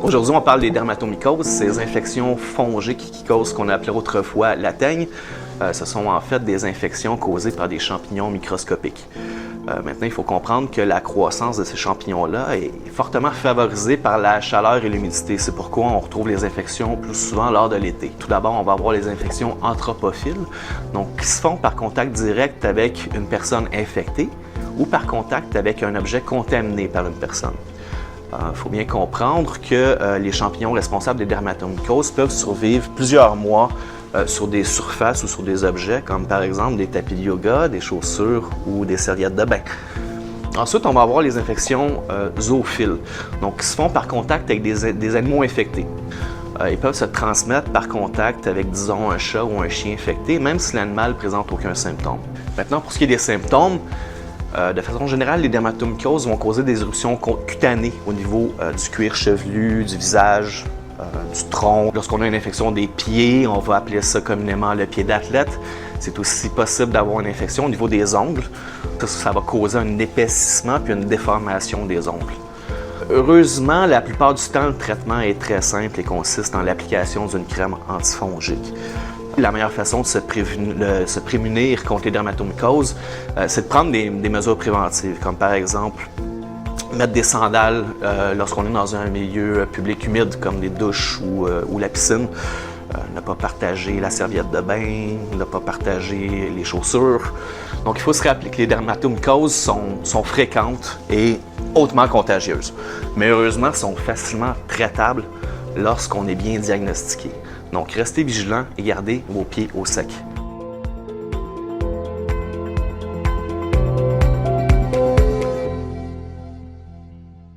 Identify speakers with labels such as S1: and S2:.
S1: Aujourd'hui, on parle des dermatomycoses, ces infections fongiques qui causent ce qu'on appelait autrefois la teigne. Ce sont en fait des infections causées par des champignons microscopiques. Maintenant, il faut comprendre que la croissance de ces champignons-là est fortement favorisée par la chaleur et l'humidité. C'est pourquoi on retrouve les infections plus souvent lors de l'été. Tout d'abord, on va avoir les infections anthropophiles, donc qui se font par contact direct avec une personne infectée ou par contact avec un objet contaminé par une personne. Il faut bien comprendre que les champignons responsables des dermatomycoses peuvent survivre plusieurs mois sur des surfaces ou sur des objets, comme par exemple des tapis de yoga, des chaussures ou des serviettes de bain. Ensuite, on va avoir les infections zoophiles, donc qui se font par contact avec des animaux infectés. Ils peuvent se transmettre par contact avec, disons, un chat ou un chien infecté, même si l'animal ne présente aucun symptôme. Maintenant, pour ce qui est des symptômes, de façon générale, les dermatomycoses vont causer des éruptions cutanées au niveau du cuir chevelu, du visage, du tronc. Lorsqu'on a une infection des pieds, on va appeler ça communément le pied d'athlète. C'est aussi possible d'avoir une infection au niveau des ongles. Ça va causer un épaississement puis une déformation des ongles. Heureusement, la plupart du temps, le traitement est très simple et consiste en l'application d'une crème antifongique. La meilleure façon de se prémunir contre les dermatomycoses, c'est de prendre des mesures préventives, comme par exemple mettre des sandales lorsqu'on est dans un milieu public humide, comme des douches ou la piscine, ne pas partager la serviette de bain, ne pas partager les chaussures. Donc il faut se rappeler que les dermatomycoses sont fréquentes et hautement contagieuses, mais heureusement sont facilement traitables lorsqu'on est bien diagnostiqué. Donc, restez vigilants et gardez vos pieds au sec.